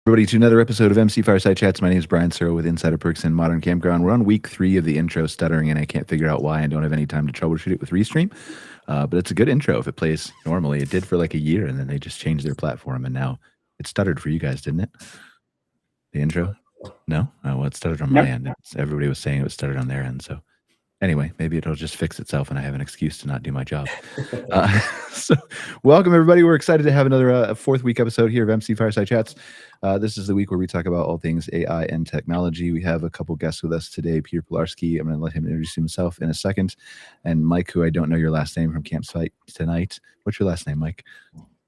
Everybody, to another episode of MC Fireside Chats. My name is Brian Searl with Insider Perks and Modern Campground. We're on week 3 of the intro stuttering, and I can't figure out why. I don't have any time to troubleshoot it with Restream, but it's a good intro if it plays normally. It did for like a year, and then they just changed their platform, and now it stuttered for you guys, didn't it? The intro? No? Oh, well, it stuttered on my end. Everybody was saying it was stuttered on their end, so anyway, maybe it'll just fix itself and I have an excuse to not do my job. So welcome, everybody. We're excited to have another 4th week episode here of MC Fireside Chats. This is the week where we talk about all things AI and technology. We have a couple guests with us today. Peter Pilarski, I'm going to let him introduce himself in a second. And Mike, who I don't know your last name, from Campsite Tonight. What's your last name, Mike?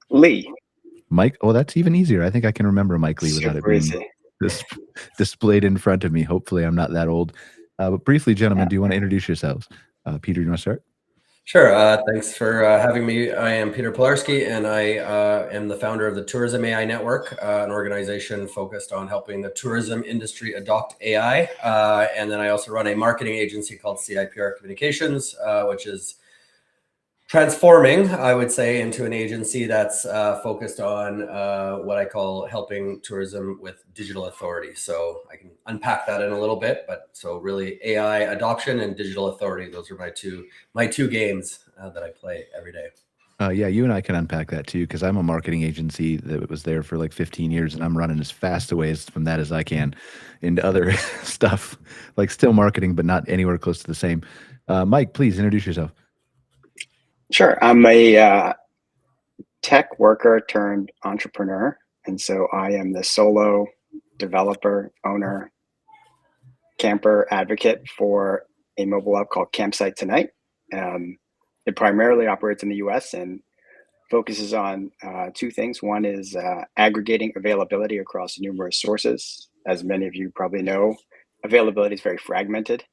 Lee. Mike? Oh, that's even easier. I think I can remember Mike Lee without it being displayed in front of me. Hopefully I'm not that old. But briefly, gentlemen, do you want to introduce yourselves? Peter, do you want to start? Sure. Thanks for having me. I am Peter Pilarski, and I am the founder of the Tourismainetwork, an organization focused on helping the tourism industry adopt AI. And then I also run a marketing agency called CIPR Communications, which is transforming, I would say, into an agency that's focused on what I call helping tourism with digital authority. So I can unpack that in a little bit, but so really AI adoption and digital authority, those are my two games that I play every day. Yeah, you and I can unpack that too, because I'm a marketing agency that was there for like 15 years, and I'm running as fast away from that as I can into other stuff, like still marketing, but not anywhere close to the same. Mike, please introduce yourself. Sure. I'm a tech worker turned entrepreneur. And so I am the solo developer, owner, camper advocate for a mobile app called Campsite Tonight. It primarily operates in the US and focuses on 2 things. One is aggregating availability across numerous sources. As many of you probably know, availability is very fragmented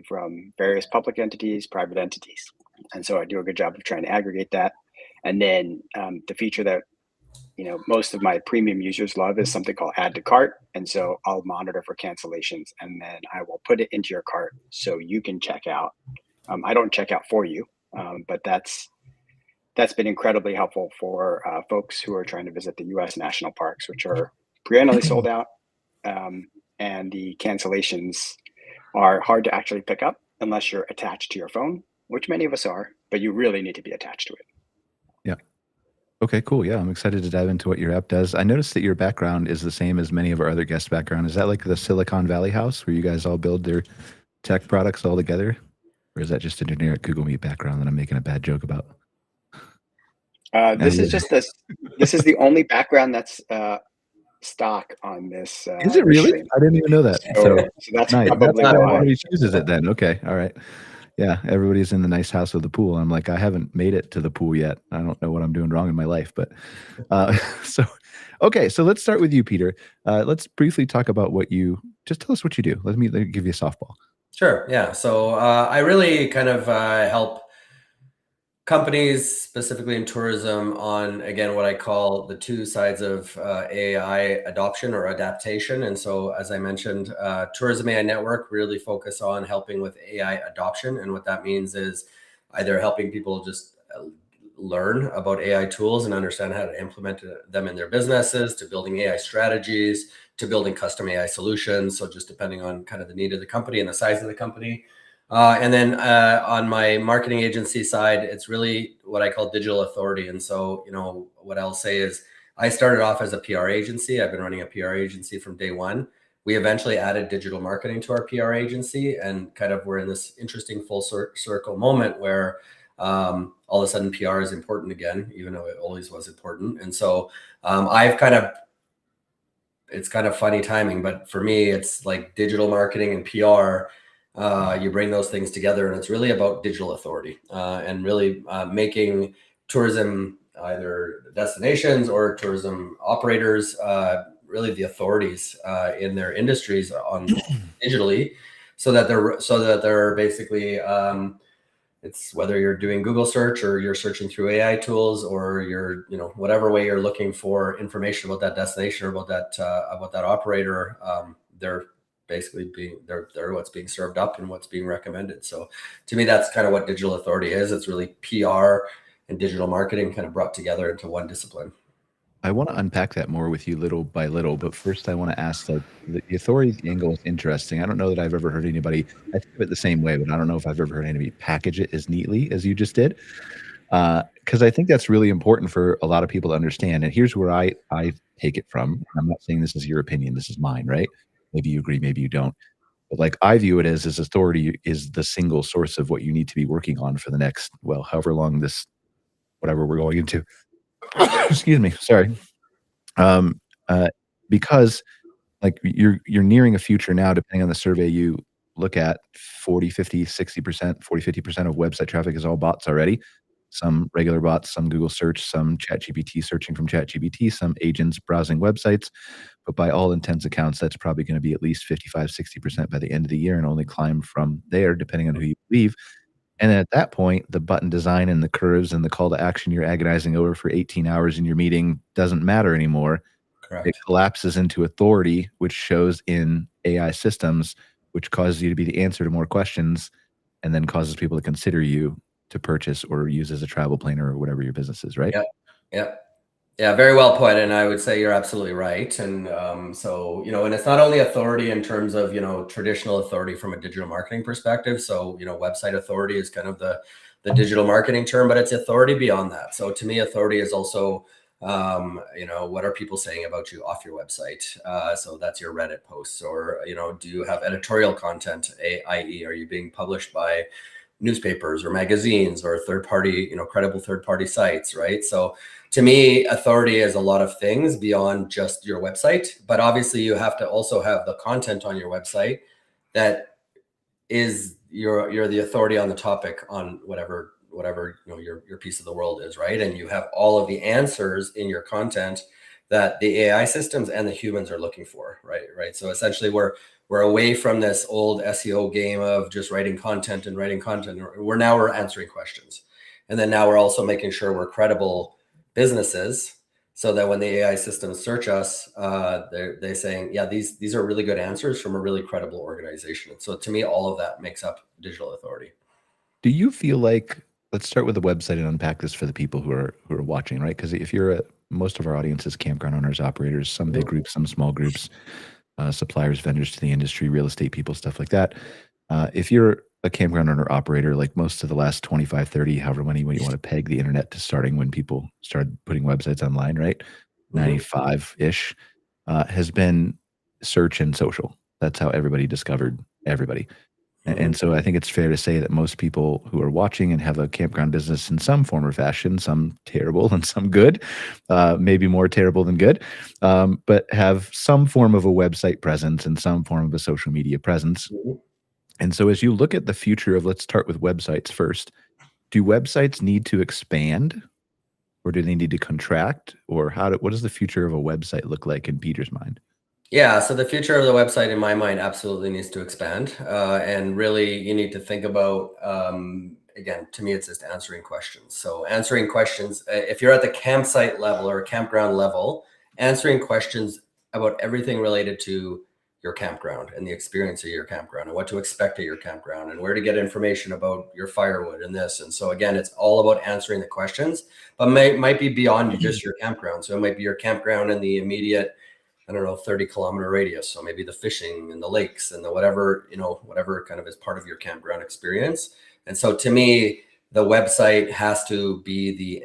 from various public entities, private entities. And so I do a good job of trying to aggregate that. And then the feature that most of my premium users love is something called add to cart. And so I'll monitor for cancellations, and then I will put it into your cart so you can check out. I don't check out for you, but that's been incredibly helpful for folks who are trying to visit the U.S. national parks, which are perennially sold out, and the cancellations are hard to actually pick up unless you're attached to your phone, which many of us are, but you really need to be attached to it. Yeah. Okay, cool. Yeah, I'm excited to dive into what your app does. I noticed that your background is the same as many of our other guests' background. Is that like the Silicon Valley house where you guys all build their tech products all together? Or is that just a generic Google Meet background that I'm making a bad joke about? This is the only background that's stock on this. Is it really? stream. I didn't even know that. So that's nice. probably That's why. everybody chooses it then. Okay, all right. Yeah, everybody's in the nice house with the pool. I'm like, I haven't made it to the pool yet. I don't know what I'm doing wrong in my life, but okay. So let's start with you, Peter. Let's briefly talk about just tell us what you do. Let me give you a softball. Sure. Yeah. So I really kind of help companies, specifically in tourism, on, again, what I call the 2 sides of AI adoption or adaptation. And so, as I mentioned, Tourismainetwork really focus on helping with AI adoption. And what that means is either helping people just learn about AI tools and understand how to implement them in their businesses, to building AI strategies, to building custom AI solutions. So just depending on kind of the need of the company and the size of the company. And then on my marketing agency side, it's really what I call digital authority. And so, what I'll say is I started off as a PR agency. I've been running a PR agency from day one. We eventually added digital marketing to our PR agency, and kind of we're in this interesting full circle moment where all of a sudden PR is important again, even though it always was important. And so it's kind of funny timing, but for me, it's like digital marketing and PR. You bring those things together, and it's really about digital authority and really making tourism, either destinations or tourism operators, really the authorities in their industries on digitally, so that they're basically it's whether you're doing Google search or you're searching through AI tools, or you're whatever way you're looking for information about that destination or about that operator, they're basically they're what's being served up and what's being recommended. So to me, that's kind of what digital authority is. It's really PR and digital marketing kind of brought together into one discipline. I want to unpack that more with you little by little, but first I want to ask, like, the authority angle is interesting. I don't know that I've ever heard anybody, I think of it the same way, but I don't know if I've ever heard anybody package it as neatly as you just did. Because I think that's really important for a lot of people to understand. And here's where I take it from. I'm not saying this is your opinion, this is mine, right? Maybe you agree, maybe you don't. But like I view it as authority is the single source of what you need to be working on for the next, well, however long this, whatever we're going into. Excuse me, sorry. Um, because like you're nearing a future now, depending on the survey you look at, 40, 50, 60%, 40, 50% of website traffic is all bots already. Some regular bots, some Google search, some ChatGPT searching from ChatGPT, some agents browsing websites. But by all intents and accounts, that's probably going to be at least 55, 60% by the end of the year and only climb from there, depending on who you believe. And then at that point, the button design and the curves and the call to action you're agonizing over for 18 hours in your meeting doesn't matter anymore. Correct. It collapses into authority, which shows in AI systems, which causes you to be the answer to more questions and then causes people to consider you to purchase or use as a travel planner or whatever your business is, right? Yeah, very well put. And I would say you're absolutely right. And so, and it's not only authority in terms of, traditional authority from a digital marketing perspective. So, website authority is kind of the digital marketing term, but it's authority beyond that. So to me, authority is also, what are people saying about you off your website? So that's your Reddit posts, or, do you have editorial content, i.e. are you being published by newspapers or magazines or third-party, credible third-party sites, right? So to me, authority is a lot of things beyond just your website, but obviously you have to also have the content on your website that is you're the authority on the topic on whatever your piece of the world is, right? And you have all of the answers in your content that the AI systems and the humans are looking for, right? So essentially we're away from this old SEO game of just writing content. We're answering questions. And then now we're also making sure we're credible businesses, so that when the AI systems search us, they're saying, yeah, these are really good answers from a really credible organization. And so to me, all of that makes up digital authority. Do you feel like, let's start with the website and unpack this for the people who are watching, right? Because if you're most of our audience is campground owners, operators, some big groups, some small groups, suppliers, vendors to the industry, real estate people, stuff like that. If you're a campground owner operator, like most of the last 25, 30, however many, when you want to peg the internet to starting when people started putting websites online, right? 95-ish has been search and social. That's how everybody discovered everybody. And so I think it's fair to say that most people who are watching and have a campground business in some form or fashion, some terrible and some good, maybe more terrible than good, but have some form of a website presence and some form of a social media presence. And so as you look at the future of, let's start with websites first, do websites need to expand or do they need to contract, or what does the future of a website look like in Peter's mind? Yeah, so the future of the website, in my mind, absolutely needs to expand. And really, you need to think about, again, to me, it's just answering questions. So answering questions, if you're at the campsite level or campground level, answering questions about everything related to your campground and the experience of your campground and what to expect at your campground and where to get information about your firewood and this. And so again, it's all about answering the questions, but might be beyond just your campground. So it might be your campground in the immediate 30-kilometer radius. So maybe the fishing and the lakes and the whatever kind of is part of your campground experience. And so to me, the website has to be the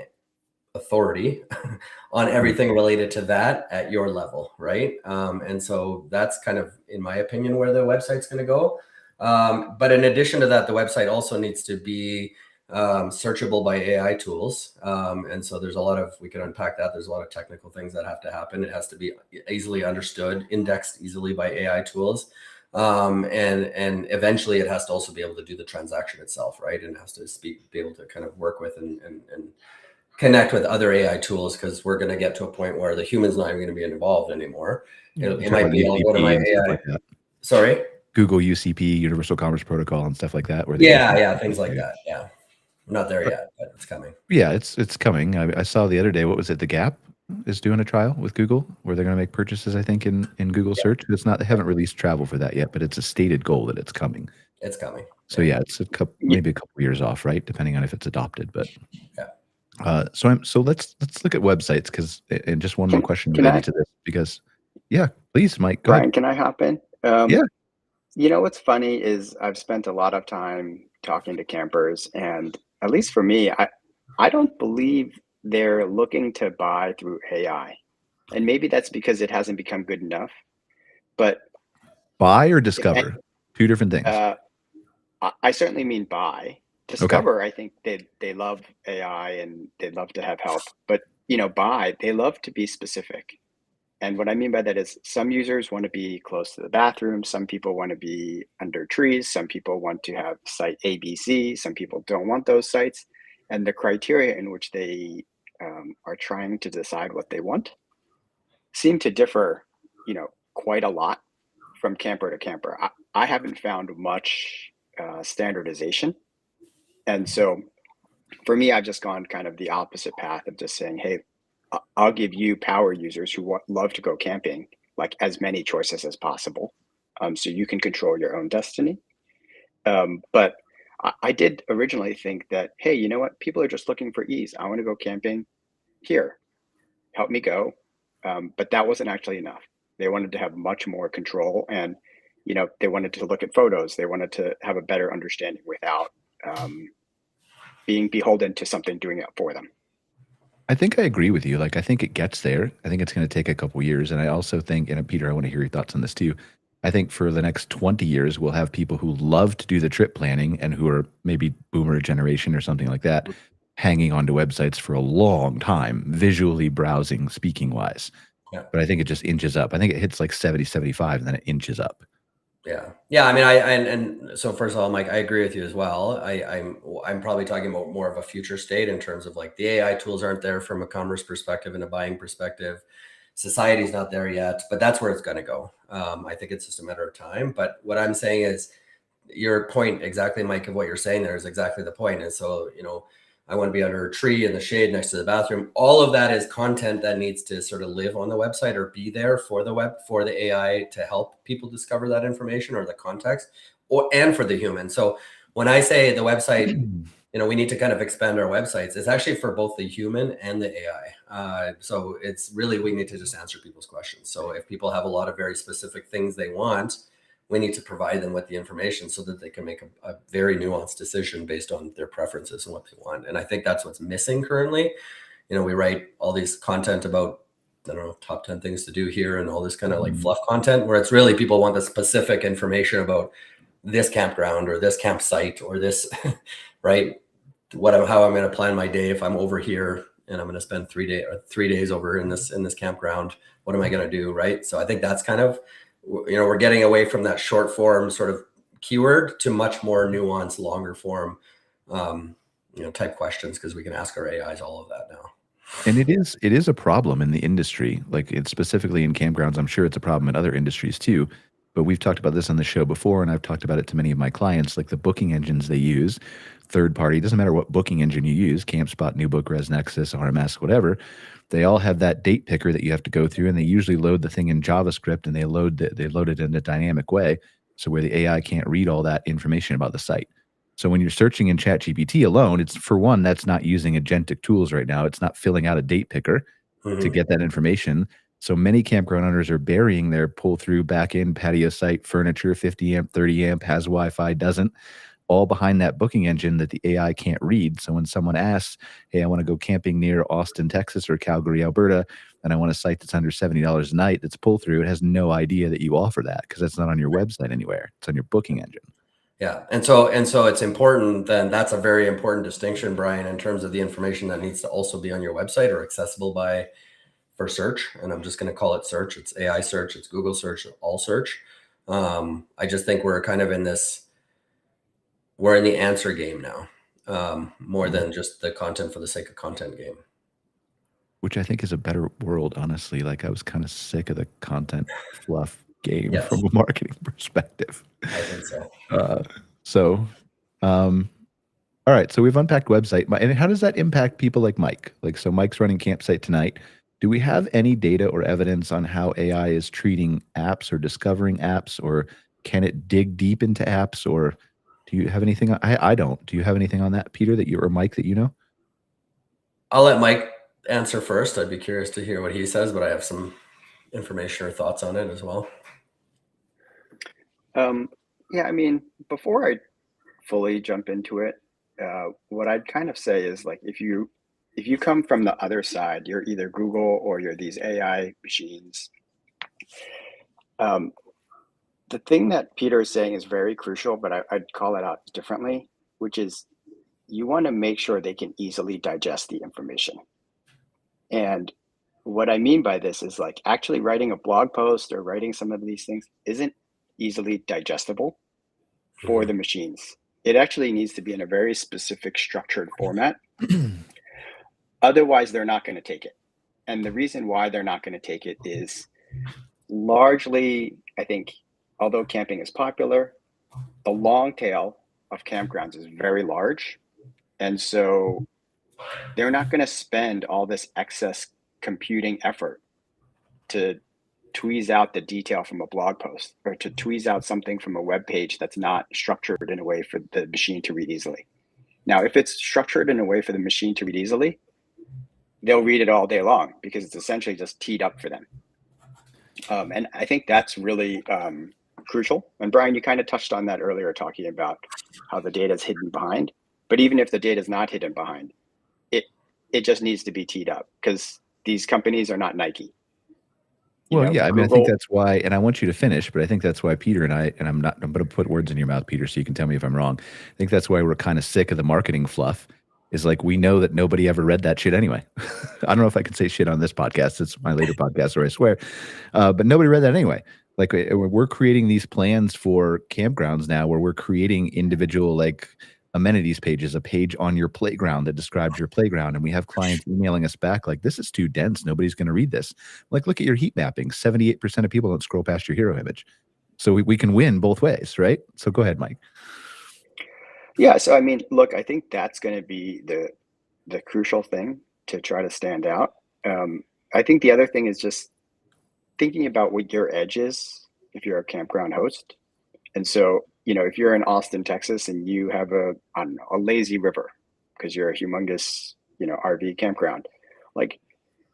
authority on everything related to that at your level, right? And so that's kind of, in my opinion, where the website's going to go. But in addition to that, the website also needs to be searchable by AI tools. And so we can unpack that. There's a lot of technical things that have to happen. It has to be easily understood, indexed easily by AI tools. And eventually it has to also be able to do the transaction itself, right? And it has to be able to kind of work with and connect with other AI tools, because we're going to get to a point where the human's not even going to be involved anymore. It might be, I'll go to my AI. Like that. Sorry? Google UCP, Universal Commerce Protocol, and stuff like that. Where things like that. Yeah. We're not there yet, but it's coming. Yeah, it's coming. I saw the other day, what was it? The Gap is doing a trial with Google where they're going to make purchases, I think, in Google search. They haven't released travel for that yet, but it's a stated goal that it's coming. It's coming. So yeah, it's maybe a couple years off, right? Depending on if it's adopted, but yeah. So let's look at websites, because, and just one more question Can related I, to this, because yeah, please, Mike, go Brian, ahead. can I hop in? Yeah. You know, what's funny is I've spent a lot of time talking to campers, and at least for me, I don't believe they're looking to buy through AI. And maybe that's because it hasn't become good enough. But Buy or if discover? Two different things. I certainly mean buy. Okay. Discover, I think they love AI and they'd love to have help. But buy, they love to be specific. And what I mean by that is some users want to be close to the bathroom. Some people want to be under trees. Some people want to have site ABC. Some people don't want those sites. And the criteria in which they are trying to decide what they want seem to differ, quite a lot from camper to camper. I haven't found much standardization. And so for me, I've just gone kind of the opposite path of just saying, hey, I'll give you power users who love to go camping, like as many choices as possible, so you can control your own destiny. But I did originally think that, hey, you know what? People are just looking for ease. I want to go camping here. Help me go. But that wasn't actually enough. They wanted to have much more control, and they wanted to look at photos. They wanted to have a better understanding without being beholden to something doing it for them. I think I agree with you. Like, I think it gets there. I think it's going to take a couple years. And I also think, and Peter, I want to hear your thoughts on this too. I think for the next 20 years, we'll have people who love to do the trip planning and who are maybe boomer generation or something like that, hanging onto websites for a long time, visually browsing, speaking wise. Yeah. But I think it just inches up. I think it hits like 70, 75, and then it inches up. Yeah. I mean, and so first of all, Mike, I agree with you as well. I'm probably talking about more of a future state in terms of like the AI tools aren't there from a commerce perspective and a buying perspective. Society's not there yet, but that's where it's going to go. I think it's just a matter of time. But what I'm saying is your point exactly, Mike, of what you're saying there is exactly the point. And so, I want to be under a tree in the shade next to the bathroom. All of that is content that needs to sort of live on the website or be there for the AI to help people discover that information or the context, and for the human. So when I say the website, we need to kind of expand our websites, it's actually for both the human and the AI. So it's really, we need to just answer people's questions. So if people have a lot of very specific things they want, we need to provide them with the information so that they can make a very nuanced decision based on their preferences and what they want. And I think that's what's missing currently. We write all these content about, I don't know, top 10 things to do here and all this kind of like fluff content, where it's really people want the specific information about this campground or this campsite or this, right? How I'm going to plan my day if I'm over here and I'm going to spend 3 days over in this campground. What am I going to do, right? So I think that's kind of, we're getting away from that short form sort of keyword to much more nuanced, longer form, type questions, because we can ask our AIs all of that now. And it is a problem in the industry, like it's specifically in campgrounds. I'm sure it's a problem in other industries too, but we've talked about this on the show before, and I've talked about it to many of my clients, like the booking engines they use, third party, doesn't matter what booking engine you use, CampSpot, NewBook, ResNexus, RMS, whatever, they all have that date picker that you have to go through, and they usually load the thing in JavaScript, and they load it in a dynamic way, so where the AI can't read all that information about the site. So when you're searching in ChatGPT alone, it's, for one, that's not using agentic tools right now. It's not filling out a date picker to get that information. So many campground owners are burying their pull-through back-end patio site furniture, 50 amp, 30 amp, has Wi-Fi, doesn't, all behind that booking engine that the AI can't read. So when someone asks, hey, I want to go camping near Austin, Texas, or Calgary, Alberta, and I want a site that's under $70 a night that's pull-through, it has no idea that you offer that because that's not on your website anywhere. It's on your booking engine. Yeah. And so it's important, then that's a very important distinction, Brian, in terms of the information that needs to also be on your website or accessible for search. And I'm just going to call it search. It's AI search, it's Google search, all search. I just think we're kind of we're in the answer game now, more than just the content for the sake of content game. Which I think is a better world, honestly. Like, I was kind of sick of the content fluff game from a marketing perspective. I think so. All right. So we've unpacked website. And how does that impact people like Mike? Like, so Mike's running Campsite Tonight. Do we have any data or evidence on how AI is treating apps or discovering apps, or can it dig deep into apps, or do you have anything? I don't. Do you have anything on that, Peter, or Mike, that you know? I'll let Mike answer first. I'd be curious to hear what he says, but I have some information or thoughts on it as well. Yeah, I mean, before I fully jump into it, what I'd kind of say is like if you come from the other side, you're either Google or you're these AI machines. The thing that Peter is saying is very crucial, but I'd call it out differently, which is you want to make sure they can easily digest the information. And what I mean by this is like actually writing a blog post or writing some of these things isn't easily digestible for the machines. It actually needs to be in a very specific structured format. Otherwise, they're not going to take it. And the reason why they're not going to take it is largely, I think, although camping is popular, the long tail of campgrounds is very large. And so they're not going to spend all this excess computing effort to tweeze out the detail from a blog post or to tweeze out something from a web page that's not structured in a way for the machine to read easily. Now, if it's structured in a way for the machine to read easily, they'll read it all day long because it's essentially just teed up for them. And I think that's really crucial. And Brian, you kind of touched on that earlier, talking about how the data is hidden behind. But even if the data is not hidden behind, it just needs to be teed up because these companies are not Nike. Well, yeah, I mean, I think Google- that's why, and I want you to finish, but I think that's why Peter and I, and I'm going to put words in your mouth, Peter, so you can tell me if I'm wrong. I think that's why we're kind of sick of the marketing fluff, is like, we know that nobody ever read that shit anyway. I don't know if I can say shit on this podcast. It's my later podcast where I swear, but nobody read that anyway. Like we're creating these plans for campgrounds now where we're creating individual like amenities pages, a page on your playground that describes your playground. And we have clients emailing us back like, this is too dense. Nobody's going to read this. Like, look at your heat mapping. 78% of people don't scroll past your hero image. So we can win both ways, right? So go ahead, Mike. Yeah. So, I mean, look, I think that's going to be the crucial thing to try to stand out. I think the other thing is just thinking about what your edge is if you're a campground host. And so, if you're in Austin, Texas, and you have a lazy river because you're a humongous, RV campground, like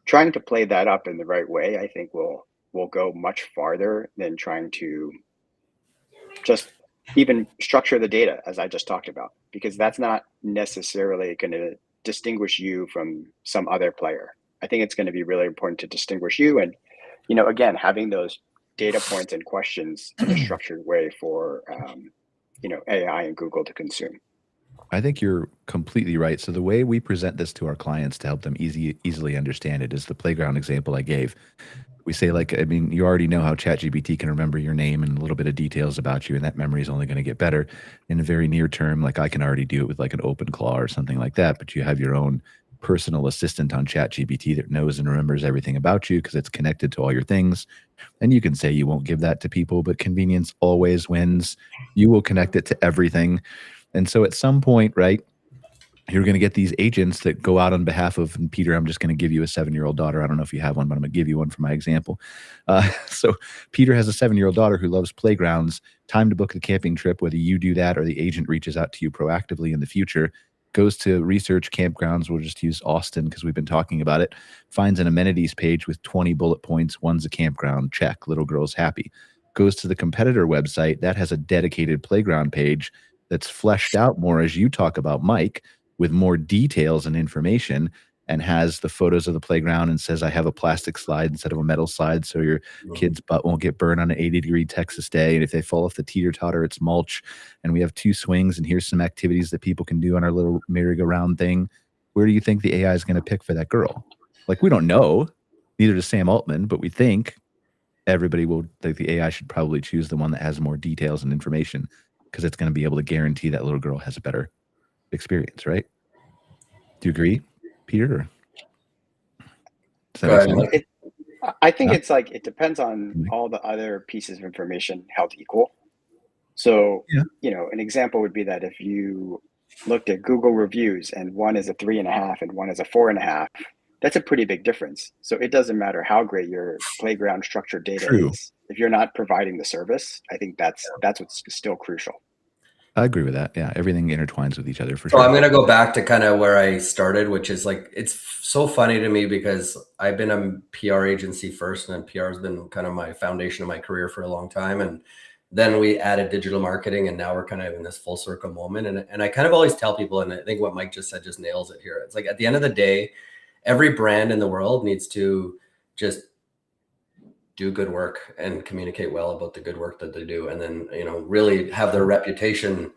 trying to play that up in the right way, I think will go much farther than trying to just even structure the data as I just talked about, because that's not necessarily going to distinguish you from some other player. I think it's going to be really important to distinguish you. And, again, having those data points and questions in a structured way for AI and Google to consume. I think you're completely right. So the way we present this to our clients to help them easily understand it is the playground example I gave. We say, like, I mean, you already know how ChatGPT can remember your name and a little bit of details about you, and that memory is only going to get better in the very near term. Like I can already do it with like an OpenClaw or something like that, but you have your own personal assistant on ChatGPT that knows and remembers everything about you because it's connected to all your things. And you can say you won't give that to people, but convenience always wins. You will connect it to everything. And so at some point, right, you're going to get these agents that go out on behalf of, and Peter, I'm just going to give you a 7-year-old daughter. I don't know if you have one, but I'm going to give you one for my example. So Peter has a 7-year-old daughter who loves playgrounds. Time to book the camping trip, whether you do that or the agent reaches out to you proactively in the future, goes to research campgrounds. We'll just use Austin because we've been talking about it. Finds an amenities page with 20 bullet points. One's a campground. Check. Little girl's happy. Goes to the competitor website. That has a dedicated playground page that's fleshed out more, as you talk about, Mike, with more details and information, and has the photos of the playground and says, I have a plastic slide instead of a metal slide so your kid's butt won't get burned on an 80-degree Texas day. And if they fall off the teeter-totter, it's mulch. And we have 2 swings, and here's some activities that people can do on our little merry-go-round thing. Where do you think the AI is going to pick for that girl? Like, we don't know. Neither does Sam Altman, but we think everybody will think the AI should probably choose the one that has more details and information because it's going to be able to guarantee that little girl has a better experience, right? Do you agree, Peter? I think it's like it depends on all the other pieces of information held equal. So, an example would be that if you looked at Google reviews and one is a 3.5 and one is a 4.5, that's a pretty big difference. So it doesn't matter how great your playground structured data is. If you're not providing the service, I think that's what's still crucial. I agree with that. Yeah, everything intertwines with each other for So sure. I'm going to go back to kind of where I started, which is like, it's so funny to me because I've been a PR agency first, and then PR has been kind of my foundation of my career for a long time. And then we added digital marketing, and now we're kind of in this full circle moment. And I kind of always tell people, and I think what Mike just said just nails it here. It's like, at the end of the day, every brand in the world needs to just do good work and communicate well about the good work that they do. And then, really have their reputation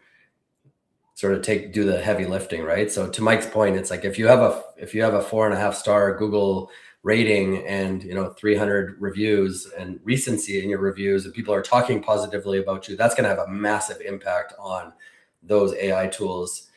sort of do the heavy lifting, right? So to Mike's point, it's like, if you have a 4.5 star Google rating and 300 reviews and recency in your reviews, and people are talking positively about you, that's going to have a massive impact on those AI tools,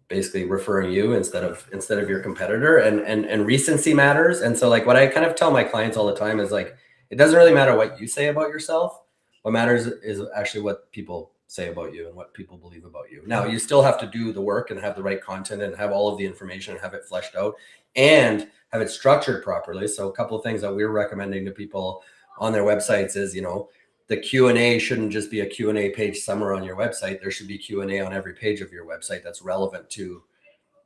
basically referring you instead of your competitor, and recency matters. And so, like, what I kind of tell my clients all the time is, like, it doesn't really matter what you say about yourself. What matters is actually what people say about you and what people believe about you. Now, you still have to do the work and have the right content and have all of the information and have it fleshed out and have it structured properly. So a couple of things that we're recommending to people on their websites is, the Q&A shouldn't just be a Q&A page somewhere on your website. There should be Q&A on every page of your website that's relevant to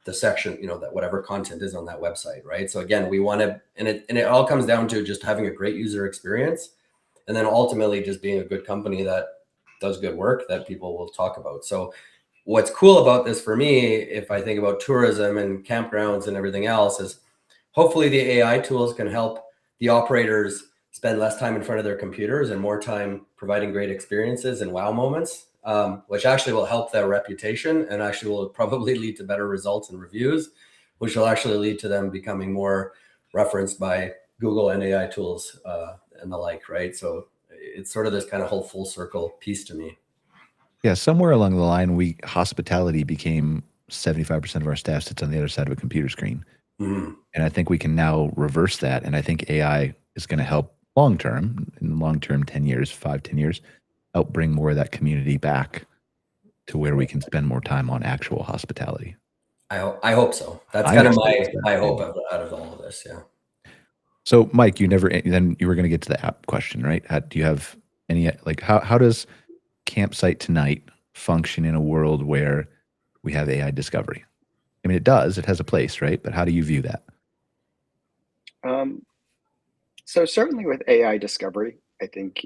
the section, that whatever content is on that website, right? So again, we want to, and it all comes down to just having a great user experience, and then ultimately just being a good company that does good work that people will talk about. So what's cool about this for me, if I think about tourism and campgrounds and everything else, is hopefully the AI tools can help the operators spend less time in front of their computers and more time providing great experiences and wow moments, which actually will help their reputation and actually will probably lead to better results and reviews, which will actually lead to them becoming more referenced by Google and AI tools and the like, right? So it's sort of this kind of whole full circle piece to me. Yeah, somewhere along the line, hospitality became 75% of our staff sits on the other side of a computer screen. Mm-hmm. And I think we can now reverse that. And I think AI is going to help in the long term, 10 years, 5-10 years, help bring more of that community back to where we can spend more time on actual hospitality. I hope so. That's kind of my hope out of all of this. Yeah. So, Mike, you were going to get to the app question, right? Do you have any, like, how does Campsite Tonight function in a world where we have AI discovery? I mean, it has a place, right? But how do you view that? So certainly with AI discovery, I think,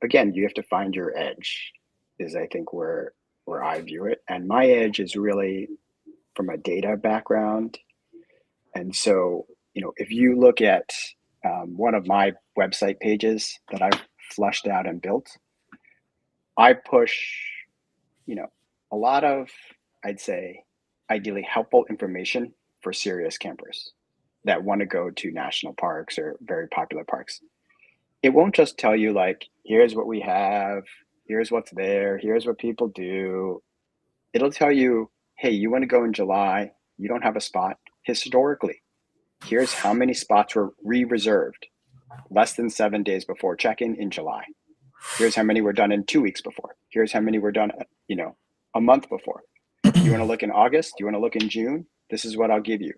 again, you have to find your edge is, I think, where I view it. And my edge is really from a data background. And so, if you look at one of my website pages that I've fleshed out and built, I push, a lot of, I'd say, ideally helpful information for serious campers that want to go to national parks or very popular parks. It won't just tell you, like, here's what we have, here's what's there, here's what people do. It'll tell you, hey, you want to go in July, you don't have a spot. Historically, here's how many spots were re-reserved less than 7 days before check-in in July. Here's how many were done in 2 weeks before. Here's how many were done, a month before. You want to look in August? You want to look in June? This is what I'll give you.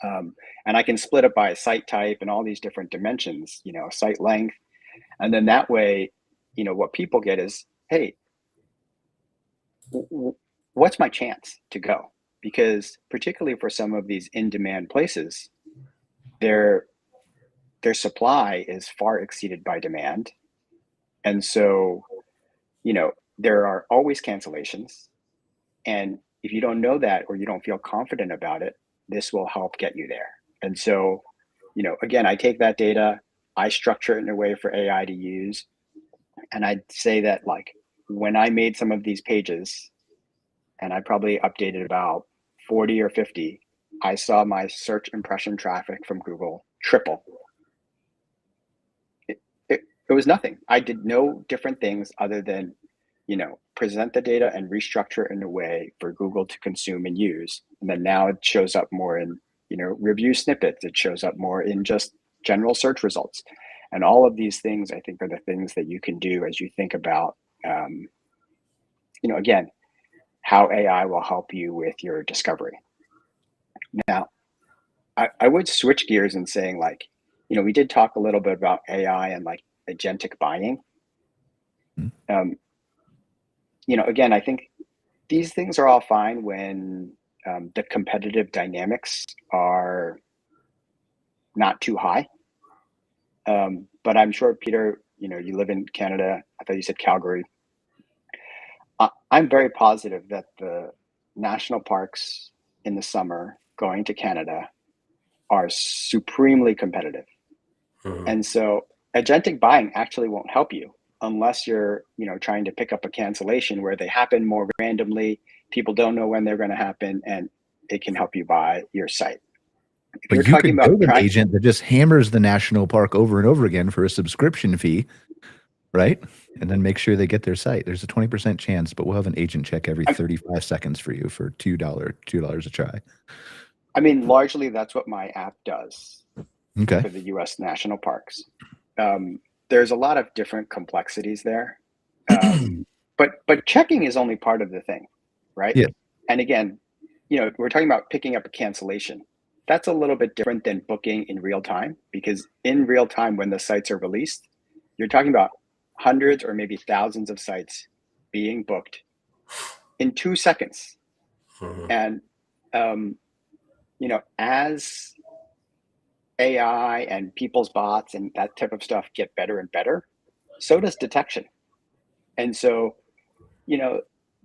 And I can split it by site type and all these different dimensions, site length. And then that way, what people get is, hey, what's my chance to go? Because particularly for some of these in-demand places, their supply is far exceeded by demand. And so, there are always cancellations. And if you don't know that or you don't feel confident about it, this will help get you there. And so, again, I take that data, I structure it in a way for AI to use. And I'd say that, like, when I made some of these pages, and I probably updated about 40 or 50, I saw my search impression traffic from Google triple. It was nothing. I did no different things other than, present the data and restructure it in a way for Google to consume and use. And then now it shows up more in, review snippets. It shows up more in just general search results. And all of these things, I think, are the things that you can do as you think about, again, how AI will help you with your discovery. Now, I would switch gears and saying, like, we did talk a little bit about AI and, like, agentic buying. again, I think these things are all fine when the competitive dynamics are not too high. But I'm sure, Peter, you live in Canada. I thought you said Calgary. I'm very positive that the national parks in the summer going to Canada are supremely competitive. And so agentic buying actually won't help you unless you're, trying to pick up a cancellation where they happen more randomly. People don't know when they're going to happen, and it can help you buy your site. If But you could build an agent that just hammers the national park over and over again for a subscription fee, right? And then make sure they get their site. There's a 20% chance, but we'll have an agent check every 35 seconds for you for $2 a try. I mean, largely that's what my app does. Okay. For the U.S. national parks. There's a lot of different complexities there. But checking is only part of the thing, right? Yeah. And again, we're talking about picking up a cancellation. That's a little bit different than booking in real time, because in real time, when the sites are released, you're talking about hundreds or maybe thousands of sites being booked in 2 seconds. And, as AI and people's bots and that type of stuff get better and better, so does detection. And so,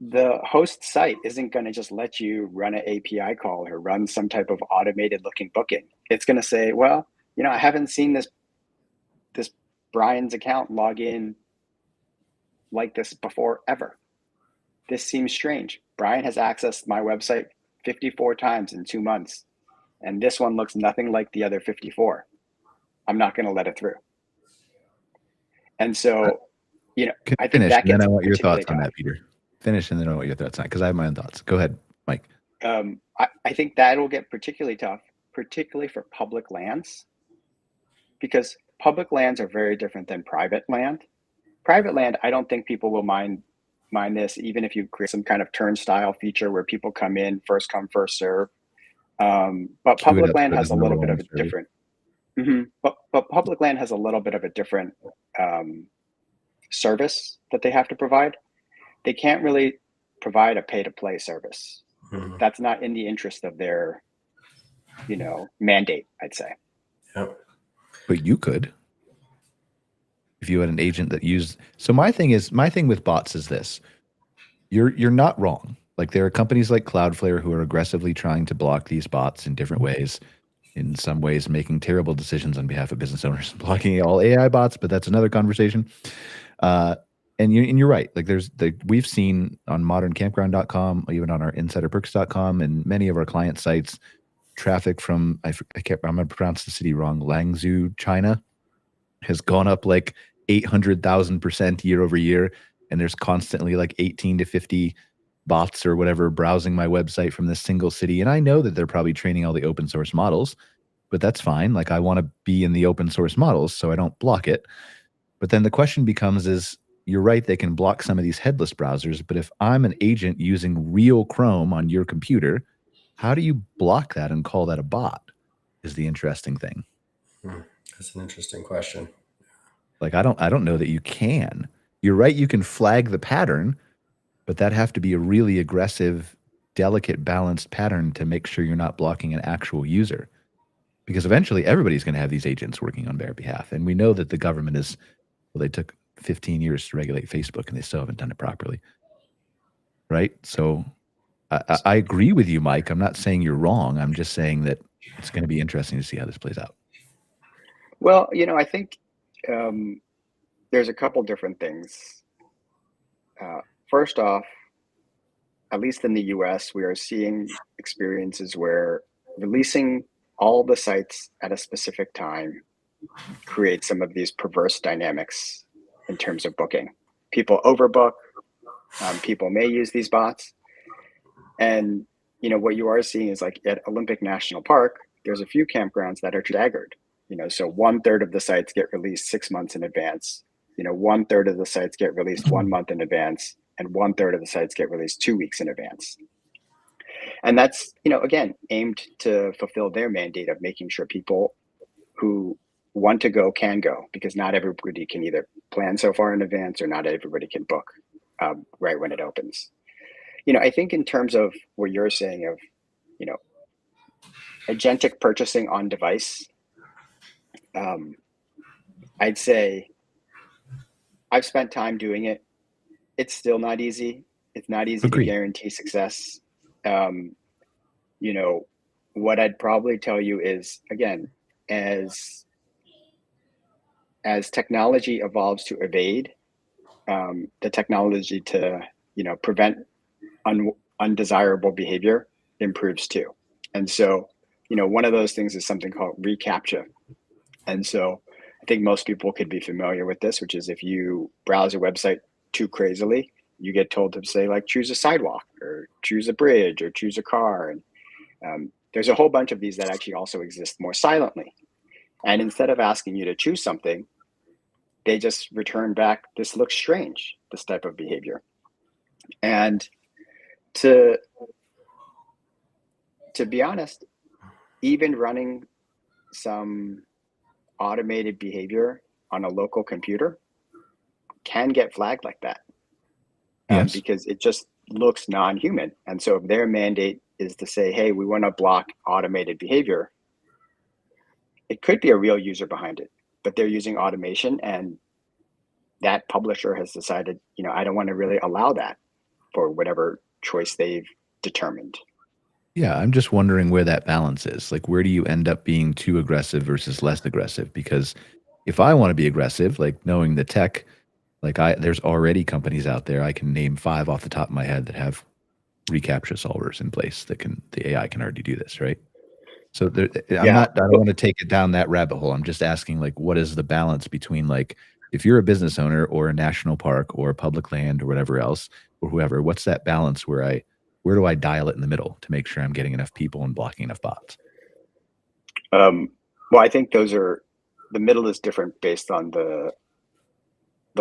the host site isn't going to just let you run an API call or run some type of automated looking booking. It's going to say, well, I haven't seen this Brian's account log in like this before ever. This seems strange. Brian has accessed my website 54 times in 2 months, and this one looks nothing like the other 54. I'm not going to let it through. And so, I think that gets. And then I want your thoughts on that, Peter. Finish, and then I want your thoughts on it, because I have my own thoughts. Go ahead, Mike. I think that will get particularly tough, particularly for public lands, because public lands are very different than private land. Private land, I don't think people will mind this, even if you create some kind of turnstile feature where people come in, first come, first serve. But public land has a little bit of a different. But public land has a little bit of a different service that they have to provide. They can't really provide a pay-to-play service. That's not in the interest of their, mandate, I'd say. Yep. But you could, if you had an agent that used. So my thing with bots is this: you're not wrong. Like, there are companies like Cloudflare who are aggressively trying to block these bots in different ways. In some ways, making terrible decisions on behalf of business owners, blocking all AI bots. But that's another conversation. And you're right. Like, we've seen on moderncampground.com, even on our insiderperks.com, and many of our client sites, traffic from, I'm going to pronounce the city wrong, Langzhou, China, has gone up like 800,000% year over year. And there's constantly like 18 to 50 bots or whatever browsing my website from this single city. And I know that they're probably training all the open source models, but that's fine. Like, I want to be in the open source models, so I don't block it. But then the question becomes is, you're right, they can block some of these headless browsers, but if I'm an agent using real Chrome on your computer, how do you block that and call that a bot is the interesting thing. That's an interesting question. Like, I don't know that you can. You're right, you can flag the pattern, but that'd have to be a really aggressive, delicate, balanced pattern to make sure you're not blocking an actual user. Because eventually everybody's going to have these agents working on their behalf. And we know that the government is, well, they took 15 years to regulate Facebook and they still haven't done it properly. Right? So I agree with you, Mike. I'm not saying you're wrong. I'm just saying that it's going to be interesting to see how this plays out. Well, I think there's a couple different things. First off, at least in the US, we are seeing experiences where releasing all the sites at a specific time creates some of these perverse dynamics in terms of booking. People overbook. People may use these bots. And, what you are seeing is, like, at Olympic National Park, there's a few campgrounds that are staggered. So 1/3 of the sites get released 6 months in advance. 1/3 of the sites get released 1 month in advance, and 1/3 of the sites get released 2 weeks in advance. And that's, again, aimed to fulfill their mandate of making sure people who want to go can go, because not everybody can either plan so far in advance or not everybody can book. right when it opens. I think in terms of what you're saying of, agentic purchasing on device, I'd say I've spent time doing it. It's still not easy. It's not easy to Agreed. guarantee success. What I'd probably tell you is, again, as technology evolves to evade, the technology to, prevent undesirable behavior improves too. And so, one of those things is something called reCAPTCHA. And so I think most people could be familiar with this, which is if you browse a website too crazily, you get told to say, like, choose a sidewalk or choose a bridge or choose a car. And there's a whole bunch of these that actually also exist more silently. And instead of asking you to choose something, they just return back, this looks strange, this type of behavior. And to be honest, even running some automated behavior on a local computer can get flagged like that. Yes. Because it just looks non-human. And so if their mandate is to say, hey, we want to block automated behavior, it could be a real user behind it, but they're using automation, and that publisher has decided, I don't want to really allow that for whatever choice they've determined. Yeah, I'm just wondering where that balance is. Like, where do you end up being too aggressive versus less aggressive? Because if I want to be aggressive, like knowing the tech, there's already companies out there. I can name 5 off the top of my head that have reCAPTCHA solvers in place that the AI can already do this, right? So I don't want to take it down that rabbit hole. I'm just asking, like, what is the balance between, like, if you're a business owner or a national park or public land or whatever else or whoever, what's that balance where do I dial it in the middle to make sure I'm getting enough people and blocking enough bots? Well, I think the middle is different based on the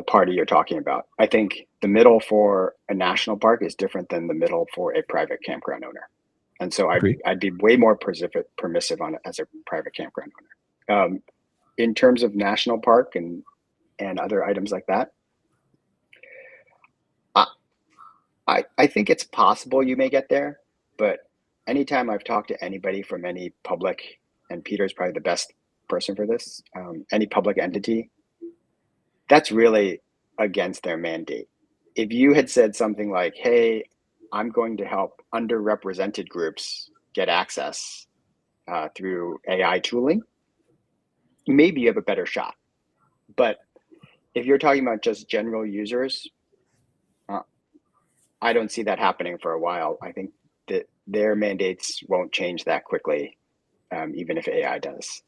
party you're talking about. I think the middle for a national park is different than the middle for a private campground owner. And so I'd be way more permissive on it as a private campground owner. In terms of national park and other items like that, I think it's possible you may get there, but anytime I've talked to anybody from any public, and Peter's probably the best person for this, any public entity, that's really against their mandate. If you had said something like, hey, I'm going to help underrepresented groups get access through AI tooling, maybe you have a better shot. But if you're talking about just general users, I don't see that happening for a while. I think that their mandates won't change that quickly, even if AI does.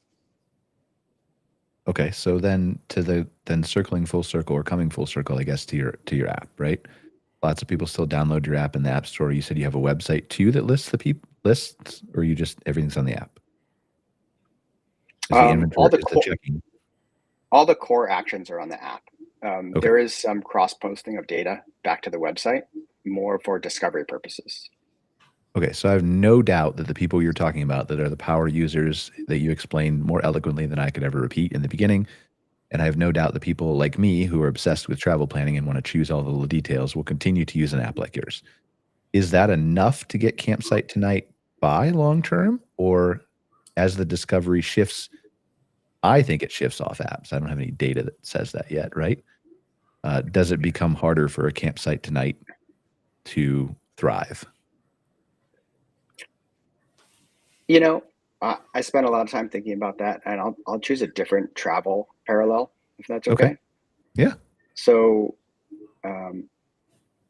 Okay, so then circling full circle or coming full circle, I guess, to your app, right? Lots of people still download your app in the App Store. You said you have a website too that lists lists, or you just everything's on the app? Is the inventory, all the core actions are on the app. Okay. There is some cross-posting of data back to the website, more for discovery purposes. Okay, so I have no doubt that the people you're talking about that are the power users that you explained more eloquently than I could ever repeat in the beginning, and I have no doubt that people like me who are obsessed with travel planning and want to choose all the little details will continue to use an app like yours. Is that enough to get Campsite Tonight by long term, or as the discovery shifts? I think it shifts off apps. I don't have any data that says that yet, right? Does it become harder for a Campsite Tonight to thrive? I spent a lot of time thinking about that, and I'll choose a different travel parallel, if that's okay. Yeah. So,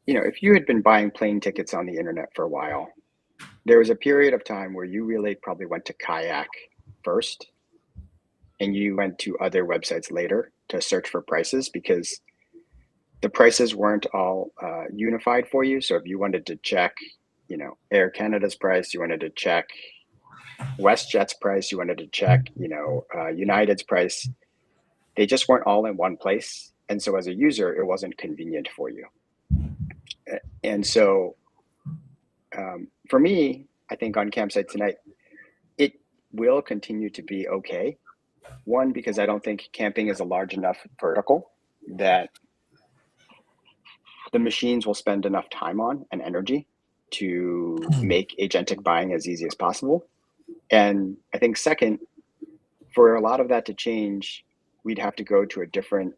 if you had been buying plane tickets on the internet for a while, there was a period of time where you really probably went to Kayak first, and you went to other websites later to search for prices because the prices weren't all unified for you. So if you wanted to check, Air Canada's price, you wanted to check WestJet's price, you wanted to check, United's price, they just weren't all in one place. And so as a user, it wasn't convenient for you. And so for me, I think on Campsite Tonight, it will continue to be okay. One, because I don't think camping is a large enough vertical that the machines will spend enough time on and energy to make agentic buying as easy as possible. And I think second, for a lot of that to change, we'd have to go to a different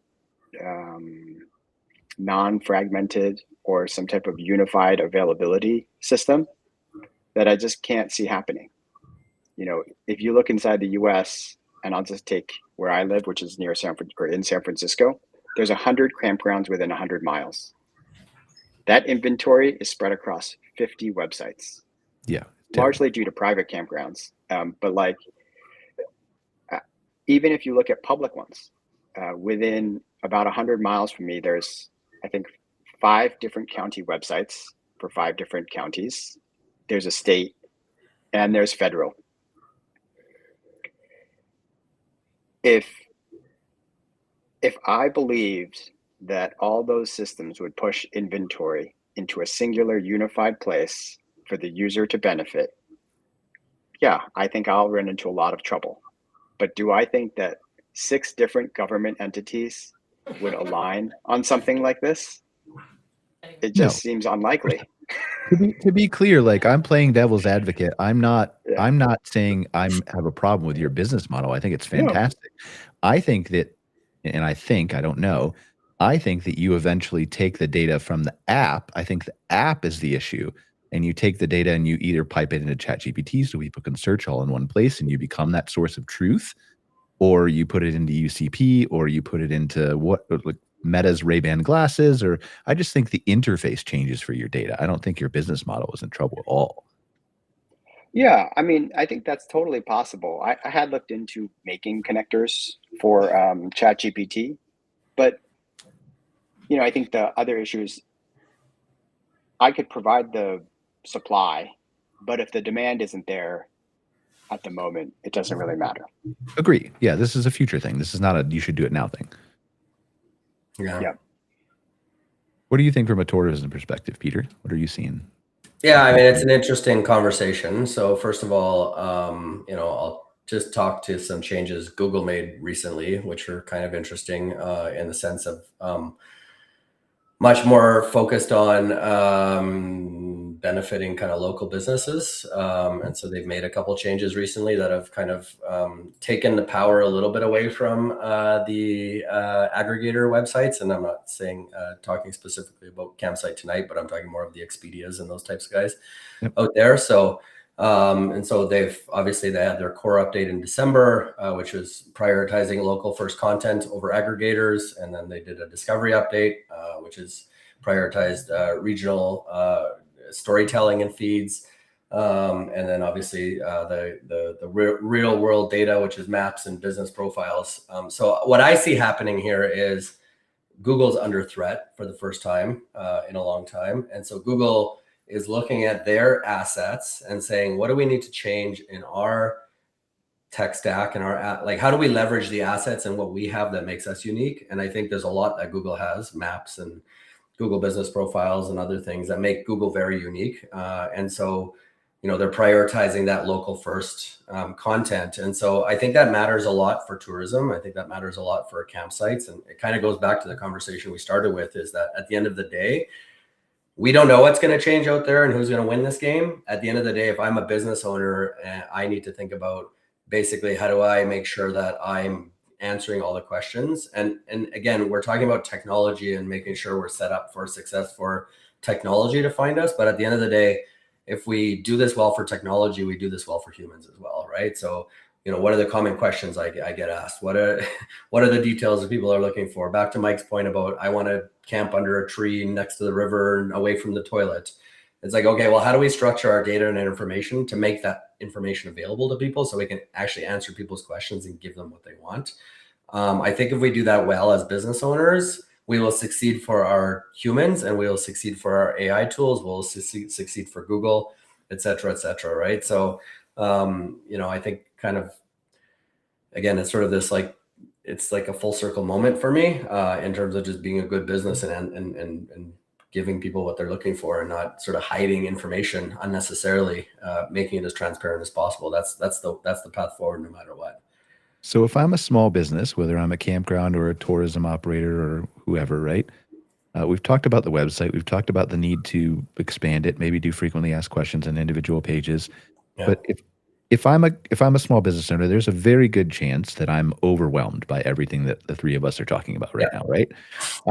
non-fragmented or some type of unified availability system that I just can't see happening. You know, if you look inside the US, and I'll just take where I live, which is near in San Francisco, there's 100 campgrounds within 100 miles. That inventory is spread across 50 websites. Yeah. Largely due to private campgrounds. But like, even if you look at public ones, within about 100 miles from me, there's, I think, 5 different county websites for 5 different counties. There's a state and there's federal. If I believed that all those systems would push inventory into a singular unified place for the user to benefit, yeah, I think I'll run into a lot of trouble. But do I think that 6 different government entities would align on something like this? It just seems unlikely. To be clear, like, I'm playing devil's advocate. I'm not saying I have a problem with your business model. I think it's fantastic. No. I think that, and I don't know, I think that you eventually take the data from the app. I think the app is the issue. And you take the data and you either pipe it into ChatGPT so people can search all in one place and you become that source of truth, or you put it into UCP, or you put it into like Meta's Ray-Ban glasses, or I just think the interface changes for your data. I don't think your business model is in trouble at all. Yeah, I mean, I think that's totally possible. I had looked into making connectors for ChatGPT, but you know, I think the other issue is I could provide the supply, but if the demand isn't there at the moment, it doesn't really matter. Agree. Yeah, this is a future thing. This is not a you should do it now thing. Yeah. What do you think from a tourism perspective, Peter? What are you seeing? Yeah, I mean, it's an interesting conversation. So first of all, you know, I'll just talk to some changes Google made recently, which are kind of interesting in the sense of much more focused on benefiting kind of local businesses. And so they've made a couple changes recently that have kind of taken the power a little bit away from the aggregator websites. And I'm not saying talking specifically about Campsite Tonight, but I'm talking more of the Expedias and those types of guys out there. So and so they had their core update in December, which was prioritizing local first content over aggregators. And then they did a discovery update, which is prioritized regional storytelling and feeds. And then obviously the real world data, which is maps and business profiles. So what I see happening here is Google's under threat for the first time in a long time. And so Google is looking at their assets and saying, what do we need to change in our tech stack and like, how do we leverage the assets and what we have that makes us unique? And I think there's a lot that Google has, maps and Google business profiles and other things that make Google very unique. And so, you know, they're prioritizing that local first content. And so I think that matters a lot for tourism. I think that matters a lot for campsites. And it kind of goes back to the conversation we started with, is that at the end of the day, we don't know what's going to change out there and who's going to win this game. At the end of the day, if I'm a business owner, I need to think about basically how do I make sure that I'm answering all the questions. And again, we're talking about technology and making sure we're set up for success for technology to find us. But at the end of the day, if we do this well for technology, we do this well for humans as well, right? So, you know, what are the common questions I get asked? What are the details that people are looking for? Back to Mike's point about I want to camp under a tree next to the river and away from the toilet. It's like, okay, well, how do we structure our data and information to make that information available to people so we can actually answer people's questions and give them what they want? I think if we do that well as business owners, we will succeed for our humans and we will succeed for our AI tools. We'll succeed for Google, et cetera, right? So, you know, I think kind of, again, it's sort of this like, it's like a full circle moment for me in terms of just being a good business and giving people what they're looking for and not sort of hiding information unnecessarily, making it as transparent as possible. That's the path forward no matter what. So if I'm a small business, whether I'm a campground or a tourism operator or whoever, right? We've talked about the website. We've talked about the need to expand it, maybe do frequently asked questions on individual pages. Yeah. But if I'm a small business owner, there's a very good chance that I'm overwhelmed by everything that the three of us are talking about right now, right?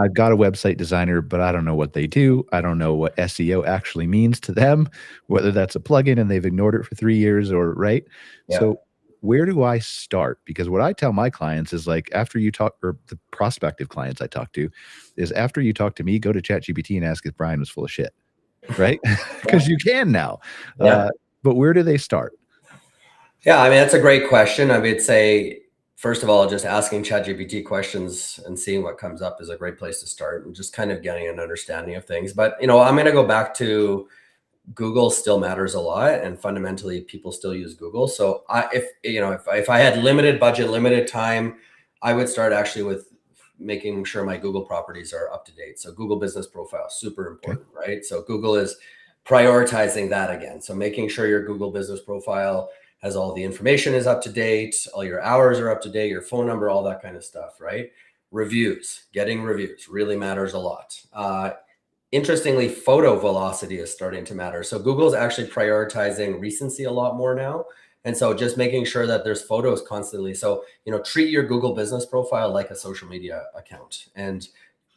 I've got a website designer, but I don't know what they do. I don't know what SEO actually means to them, whether that's a plugin and they've ignored it for 3 years or right. Yeah. So where do I start? Because what I tell my clients is like, after you talk, or the prospective clients I talk to, is after you talk to me, go to ChatGPT and ask if Brian was full of shit, right? Because you can now. Yeah. But where do they start? Yeah, I mean, that's a great question. I would say, first of all, just asking ChatGPT questions and seeing what comes up is a great place to start, and just kind of getting an understanding of things. But, I'm going to go back to Google still matters a lot, and fundamentally people still use Google. So if I had limited budget, limited time, I would start actually with making sure my Google properties are up to date. So Google Business Profile, super important, right? So Google is prioritizing that again. So making sure your Google Business Profile has all the information is up to date, all your hours are up to date, your phone number, all that kind of stuff, right? Reviews, getting reviews really matters a lot. Interestingly, photo velocity is starting to matter. So Google's actually prioritizing recency a lot more now. And so just making sure that there's photos constantly. So, treat your Google Business Profile like a social media account and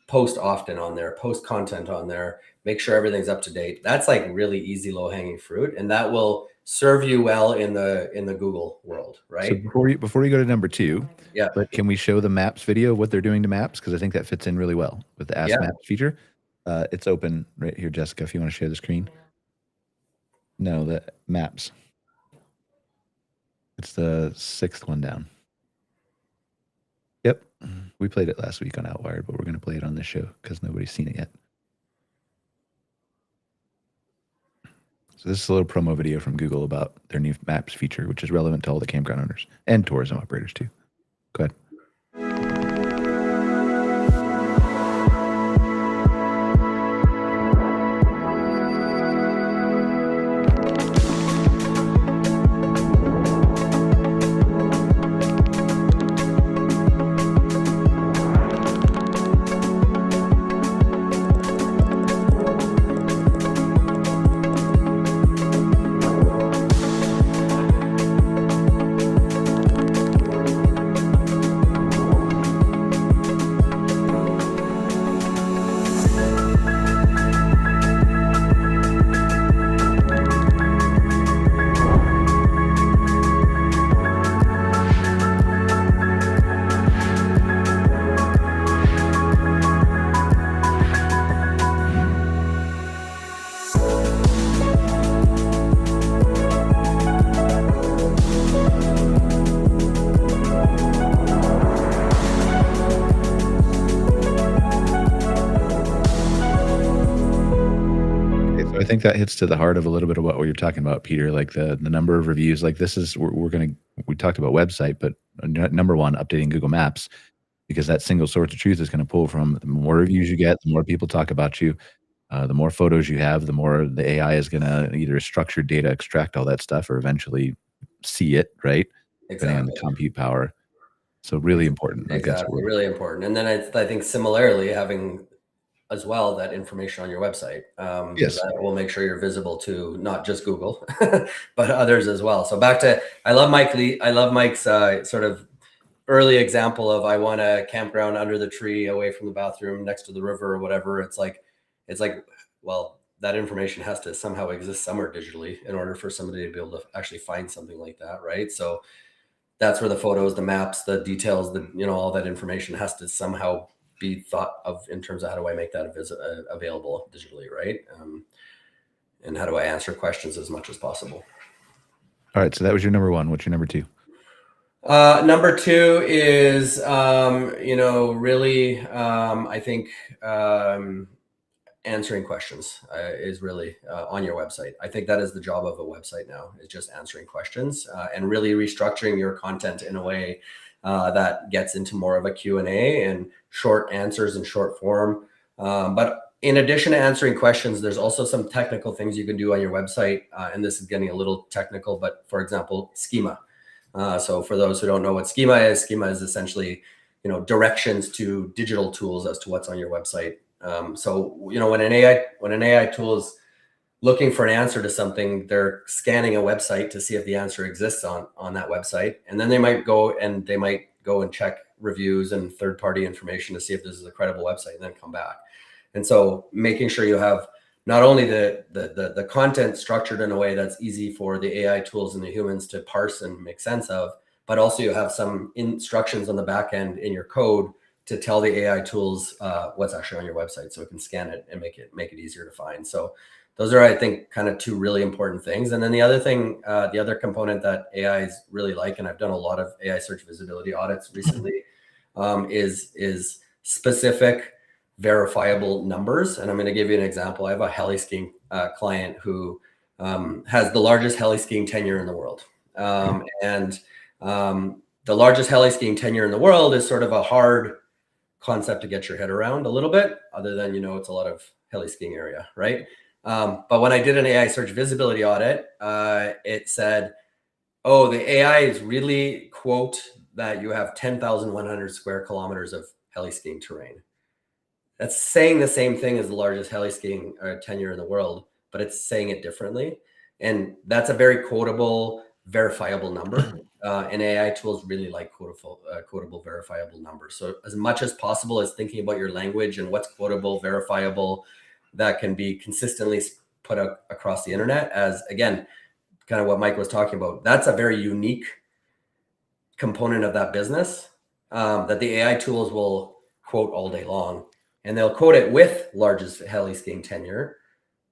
post often on there, post content on there, make sure everything's up to date. That's like really easy, low-hanging fruit. And that will serve you well in the Google world, right? So before you go to number 2, yeah, but can we show the Maps video, what they're doing to Maps? Because I think that fits in really well with the Ask Maps feature. It's open right here, Jessica, if you want to share the screen. No, the Maps. It's the 6th one down. Yep. We played it last week on Outwired, but we're going to play it on this show because nobody's seen it yet. So this is a little promo video from Google about their new Maps feature, which is relevant to all the campground owners and tourism operators too. Go ahead. I think that hits to the heart of a little bit of what you're talking about, Peter, like the number of reviews. Like this is, we talked about website, but number one, updating Google Maps, because that single source of truth is going to pull from the more reviews you get, the more people talk about you, the more photos you have, the more the AI is going to either structured data, extract all that stuff, or eventually see it, right? Exactly. Depending on the compute power. So really important. Exactly, really important. And then I think similarly, having as well that information on your website. Yes. That will make sure you're visible to not just Google, but others as well. So back to, I love Mike's sort of early example of, I want a campground under the tree, away from the bathroom, next to the river or whatever. It's like, well, that information has to somehow exist somewhere digitally in order for somebody to be able to actually find something like that, right? So that's where the photos, the maps, the details, all that information has to somehow be thought of in terms of how do I make that available digitally, right? And how do I answer questions as much as possible? All right, so that was your number one. What's your number two? Number two is, really, I think answering questions is really on your website. I think that is the job of a website now, is just answering questions and really restructuring your content in a way that gets into more of a Q&A and short answers in short form. But in addition to answering questions, there's also some technical things you can do on your website. And this is getting a little technical, but for example, schema. So for those who don't know what schema is essentially, directions to digital tools as to what's on your website. So, when an AI tool is looking for an answer to something, they're scanning a website to see if the answer exists on that website. And then they might go and check reviews and third-party information to see if this is a credible website, and then come back. And so making sure you have not only the content structured in a way that's easy for the AI tools and the humans to parse and make sense of, but also you have some instructions on the back end in your code to tell the AI tools what's actually on your website, so it can scan it and make it easier to find. So those are, I think, kind of two really important things. And then the other thing, the other component that AIs really like, and I've done a lot of AI search visibility audits recently, is specific verifiable numbers. And I'm going to give you an example. I have a heli skiing client who has the largest heli skiing tenure in the world. And the largest heli skiing tenure in the world is sort of a hard concept to get your head around a little bit, other than, it's a lot of heli skiing area, right? But when I did an AI search visibility audit, it said, oh, the AI is really, quote, that you have 10,100 square kilometers of heli skiing terrain. That's saying the same thing as the largest heli skiing tenure in the world, but it's saying it differently. And that's a very quotable, verifiable number. And AI tools really like quotable, verifiable numbers. So as much as possible as thinking about your language and what's quotable, verifiable, that can be consistently put out across the internet, as, again, kind of what Mike was talking about. That's a very unique component of that business that the AI tools will quote all day long. And they'll quote it with largest heli skiing tenure.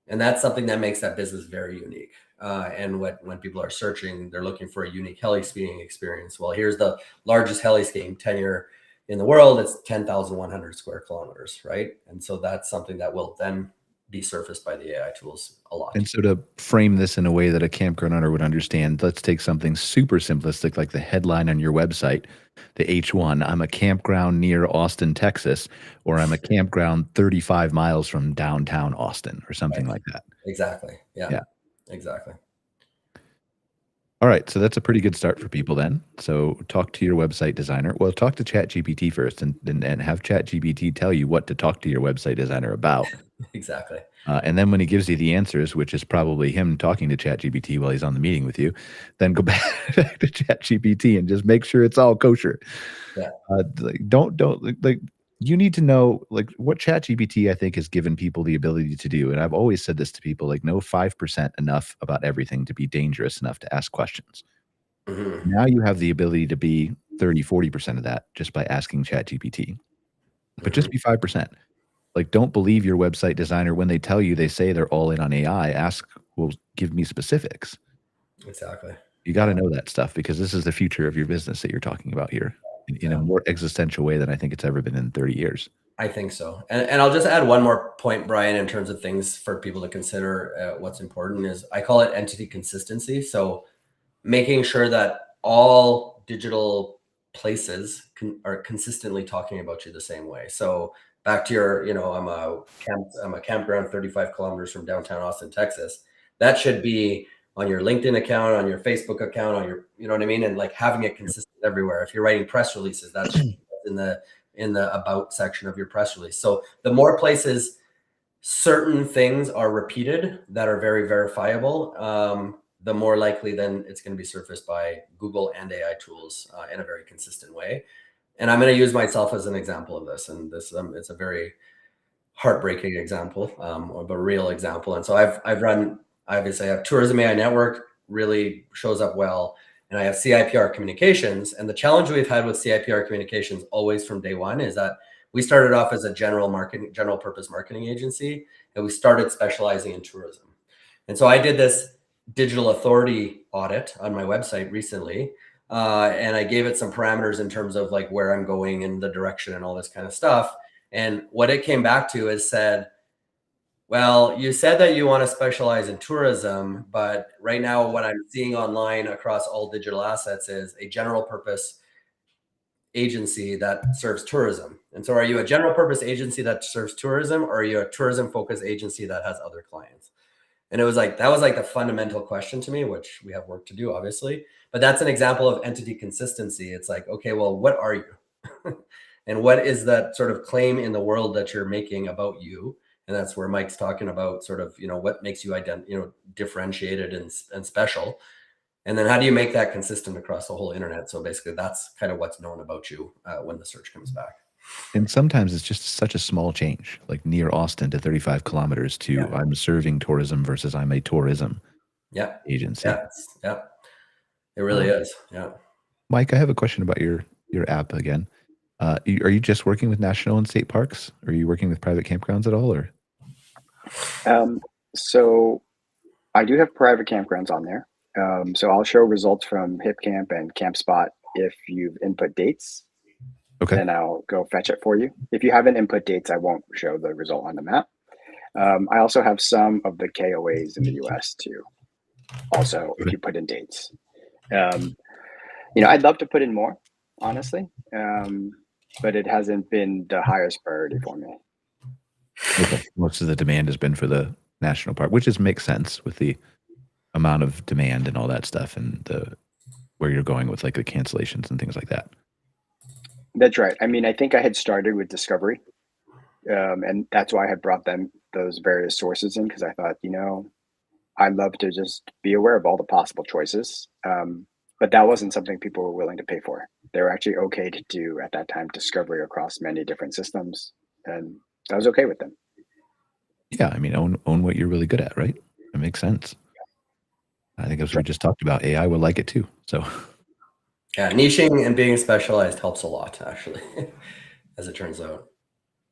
And that's something that makes that business very unique. And when people are searching, they're looking for a unique heli skiing experience. Well, here's the largest heli skiing tenure in the world. It's 10,100 square kilometers, right? And so that's something that will then be surfaced by the AI tools a lot. And so to frame this in a way that a campground owner would understand, let's take something super simplistic like the headline on your website, the H1, I'm a campground near Austin, Texas, or I'm a campground 35 miles from downtown Austin, or something like that. Exactly. Yeah. Exactly. All right, so that's a pretty good start for people then. So talk to your website designer. Well, talk to ChatGPT first and have ChatGPT tell you what to talk to your website designer about. Exactly. And then when he gives you the answers, which is probably him talking to ChatGPT while he's on the meeting with you, then go back to ChatGPT and just make sure it's all kosher. Yeah. You need to know, like, what ChatGPT, I think, has given people the ability to do. And I've always said this to people, like, know 5% enough about everything to be dangerous enough to ask questions. Mm-hmm. Now you have the ability to be 30, 40% of that just by asking ChatGPT. But just be 5%. Like, don't believe your website designer when they tell you, they say they're all in on AI. Ask, well, give me specifics. Exactly. You got to know that stuff, because this is the future of your business that you're talking about here in a more existential way than I think it's ever been in 30 years. I think so. And I'll just add one more point, Brian, in terms of things for people to consider. What's important is, I call it entity consistency. So making sure that all digital places are consistently talking about you the same way. So back to your, I'm a campground 35 kilometers from downtown Austin, Texas. That should be on your LinkedIn account, on your Facebook account, on your, you know what I mean? And like having it consistent everywhere. If you're writing press releases, that's in the about section of your press release. So the more places certain things are repeated that are very verifiable, the more likely then it's going to be surfaced by Google and AI tools in a very consistent way. And I'm going to use myself as an example of this. And this it's a very heartbreaking example, of a real example. And so I've run, obviously I have Tourismainetwork, really shows up well. And I have CIPR Communications. And the challenge we've had with CIPR Communications always from day one is that we started off as a general purpose marketing agency, and we started specializing in tourism. And so I did this digital authority audit on my website recently. And I gave it some parameters in terms of like where I'm going and the direction and all this kind of stuff. And what it came back to is said, well, you said that you want to specialize in tourism, but right now what I'm seeing online across all digital assets is a general purpose agency that serves tourism. And so are you a general purpose agency that serves tourism, or are you a tourism focused agency that has other clients? And it was like, that was like the fundamental question to me, which we have work to do, obviously, but that's an example of entity consistency. It's like, okay, well, what are you? and what is that sort of claim in the world that you're making about you. And that's where Mike's talking about sort of, what makes you differentiated and special. And then how do you make that consistent across the whole internet? So basically that's kind of what's known about you when the search comes back. And sometimes it's just such a small change, like near Austin to 35 kilometers to I'm serving tourism versus I'm a tourism agency. Yeah. It really is. Yeah. Mike, I have a question about your app again. Are you just working with national and state parks? Are you working with private campgrounds at all, or? So I do have private campgrounds on there. So I'll show results from HipCamp and CampSpot if you've input dates. Okay. Then I'll go fetch it for you. If you haven't input dates, I won't show the result on the map. I also have some of the KOAs in the US too. Also, if you put in dates. I'd love to put in more, honestly, but it hasn't been the highest priority for me. Okay. Most of the demand has been for the national park, which makes sense with the amount of demand and all that stuff, and where you're going with like the cancellations and things like that. That's right. I mean, I think I had started with Discovery, and that's why I had brought those various sources in, because I thought, I'd love to just be aware of all the possible choices. But that wasn't something people were willing to pay for. They were actually okay to do at that time Discovery across many different systems, and I was okay with them. Yeah, I mean, own what you're really good at, right? It makes sense. I think as we just talked about, AI will like it too. So, yeah, niching and being specialized helps a lot, actually, as it turns out.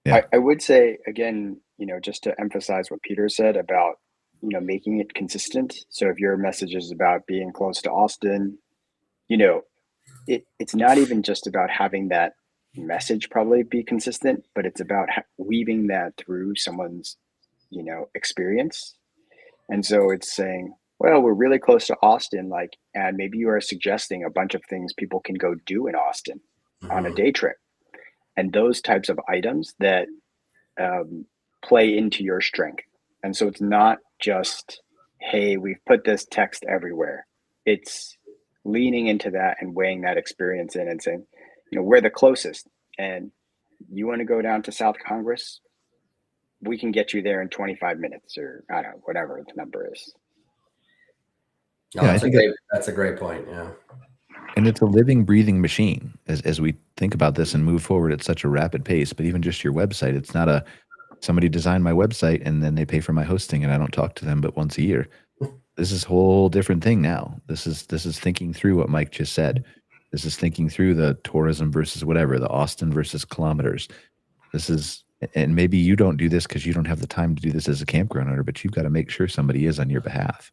Yeah. I would say again, just to emphasize what Peter said about making it consistent. So if your message is about being close to Austin, it's not even just about having that message probably be consistent, but it's about weaving that through someone's experience. And so it's saying, well, we're really close to Austin, and maybe you are suggesting a bunch of things people can go do in Austin on a day trip, and those types of items that play into your strength. And so it's not just, hey, we've put this text everywhere. It's leaning into that and weighing that experience in and saying, we're the closest, and you want to go down to South Congress, we can get you there in 25 minutes, or I don't know, whatever the number is. No, that's a great point. Yeah. And it's a living, breathing machine as we think about this and move forward at such a rapid pace. But even just your website, it's not somebody designed my website and then they pay for my hosting and I don't talk to them but once a year. This is a whole different thing now. This is thinking through what Mike just said. This is thinking through the tourism versus whatever, the Austin versus kilometers. And maybe you don't do this because you don't have the time to do this as a campground owner, but you've got to make sure somebody is on your behalf,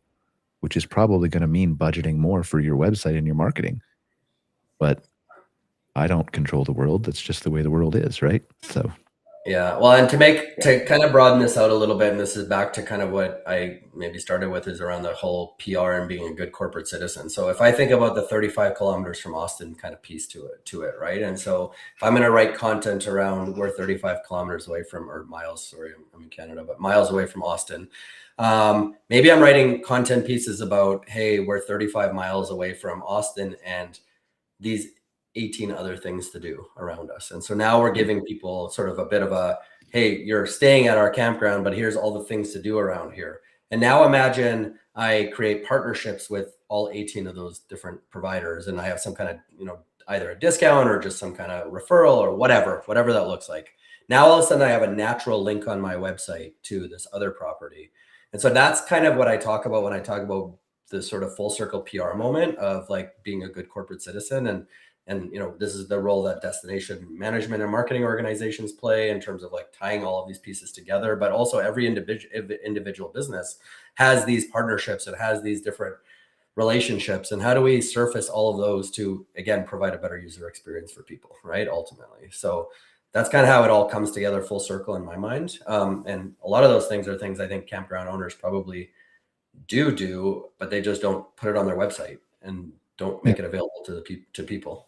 which is probably going to mean budgeting more for your website and your marketing. But I don't control the world. That's just the way the world is, right? So, yeah. Well, and to kind of broaden this out a little bit, and this is back to kind of what I maybe started with, is around the whole PR and being a good corporate citizen. So if I think about the 35 kilometers from Austin kind of piece to it, right? And so if I'm going to write content around we're 35 kilometers away from, or miles, sorry, I'm in Canada, but miles away from Austin, maybe I'm writing content pieces about, hey, we're 35 miles away from Austin and these 18 other things to do around us. And so now we're giving people sort of a bit of a, hey, you're staying at our campground, but here's all the things to do around here. And now imagine I create partnerships with all 18 of those different providers, and I have some kind of, either a discount or just some kind of referral or whatever that looks like. Now all of a sudden I have a natural link on my website to this other property. And so that's kind of what I talk about when I talk about the sort of full circle PR moment of like being a good corporate citizen. And this is the role that destination management and marketing organizations play in terms of like tying all of these pieces together. But also every individual business has these partnerships and has these different relationships. And how do we surface all of those to, again, provide a better user experience for people, right? Ultimately. So that's kind of how it all comes together full circle in my mind. And a lot of those things are things I think campground owners probably do, but they just don't put it on their website and don't make it available to people.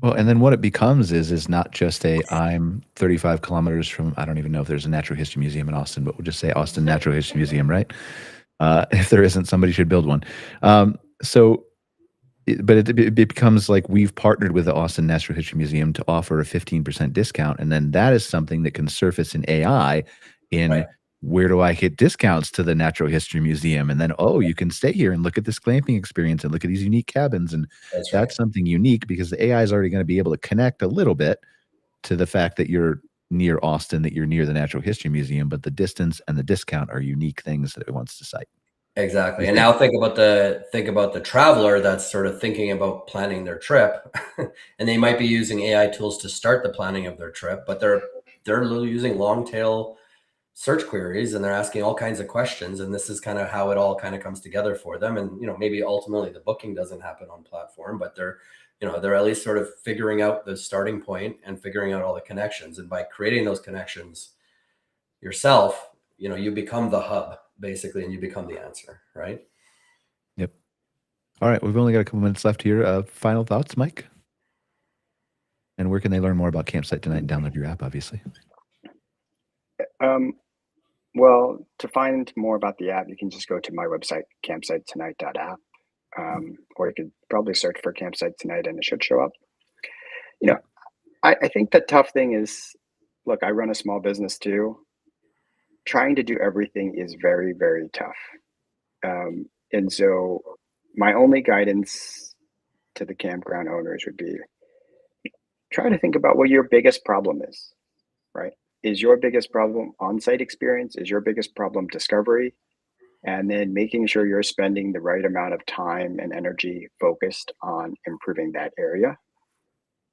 Well, and then what it becomes is not just I'm 35 kilometers from, I don't even know if there's a natural history museum in Austin, but we'll just say Austin Natural History Museum, right? If there isn't, somebody should build one. So it becomes like we've partnered with the Austin Natural History Museum to offer a 15% discount, and then that is something that can surface in AI in Right. where do I get discounts to the Natural History Museum? And then, oh, you can stay here and look at this glamping experience and look at these unique cabins. And That's right. that's something unique because the AI is already going to be able to connect a little bit to the fact that you're near Austin, that you're near the Natural History Museum, but the distance and the discount are unique things that it wants to cite. Exactly. And now think about the traveler that's sort of thinking about planning their trip, and they might be using AI tools to start the planning of their trip, but they're using long tail search queries and they're asking all kinds of questions. And this is kind of how it all kind of comes together for them. And, maybe ultimately the booking doesn't happen on platform, but they're at least sort of figuring out the starting point and figuring out all the connections. And by creating those connections yourself, you become the hub basically, and you become the answer, right? Yep. All right. We've only got a couple minutes left here. Final thoughts, Mike? And where can they learn more about Campsite Tonight and download your app, obviously? Well, to find more about the app, you can just go to my website, CampsiteTonight.app, or you could probably search for Campsite Tonight and it should show up. I think the tough thing is, look, I run a small business too. Trying to do everything is very, very tough. And so my only guidance to the campground owners would be try to think about what your biggest problem is, right? Is your biggest problem on-site experience? Is your biggest problem discovery? And then making sure you're spending the right amount of time and energy focused on improving that area.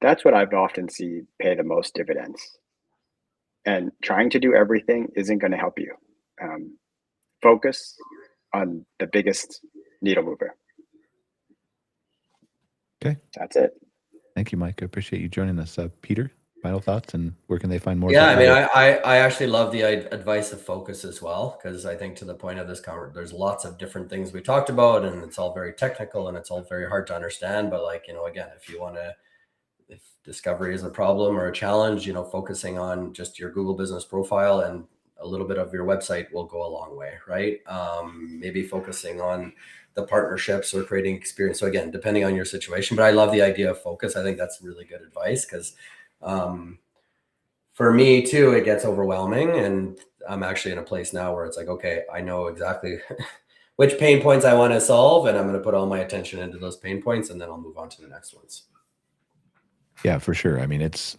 That's what I've often seen pay the most dividends. And trying to do everything isn't going to help you. Focus on the biggest needle mover. Okay. That's it. Thank you, Mike. I appreciate you joining us. Peter, final thoughts, and where can they find more? Yeah, I mean, I actually love the advice of focus as well, because I think to the point of this conversation, there's lots of different things we talked about, and it's all very technical and it's all very hard to understand. But again, if discovery is a problem or a challenge, focusing on just your Google business profile and a little bit of your website will go a long way, right? Maybe focusing on the partnerships or creating experience. So again, depending on your situation, but I love the idea of focus. I think that's really good advice because for me too, it gets overwhelming, and I'm actually in a place now where it's like, okay, I know exactly which pain points I want to solve, and I'm going to put all my attention into those pain points, and then I'll move on to the next ones. Yeah, for sure. I mean, it's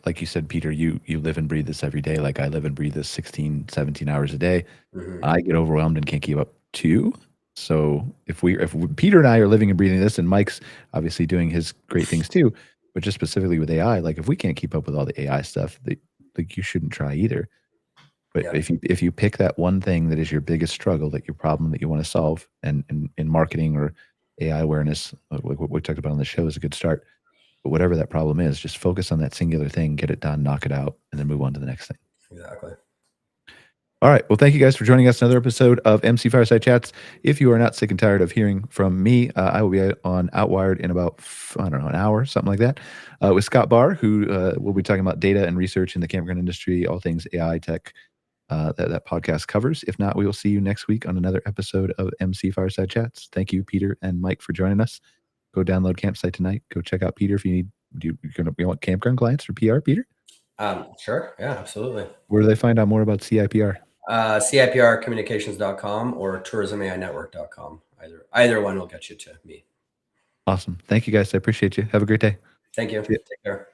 like you said, Peter, you live and breathe this every day. Like I live and breathe this 16, 17 hours a day. Mm-hmm. I get overwhelmed and can't keep up too. So if Peter and I are living and breathing this, and Mike's obviously doing his great things too, but just specifically with AI, like if we can't keep up with all the AI stuff, like you shouldn't try either. But Yeah. if you pick that one thing that is your biggest struggle, that your problem that you want to solve, and in marketing or AI awareness, like what we talked about on the show is a good start. But whatever that problem is, just focus on that singular thing, get it done, knock it out, and then move on to the next thing. Exactly. All right. Well, thank you guys for joining us. Another episode of MC Fireside Chats. If you are not sick and tired of hearing from me, I will be on Outwired in about, an hour, something like that, with Scott Barr, who will be talking about data and research in the campground industry, all things AI tech that podcast covers. If not, we will see you next week on another episode of MC Fireside Chats. Thank you, Peter and Mike, for joining us. Go download Campsite Tonight. Go check out Peter if you need. You want campground clients for PR, Peter? Sure. Yeah, absolutely. Where do they find out more about CIPR? CIPRcommunications.com or Tourismainetwork.com. Either one will get you to me. Awesome. Thank you, guys. I appreciate you. Have a great day. Thank you. Take care.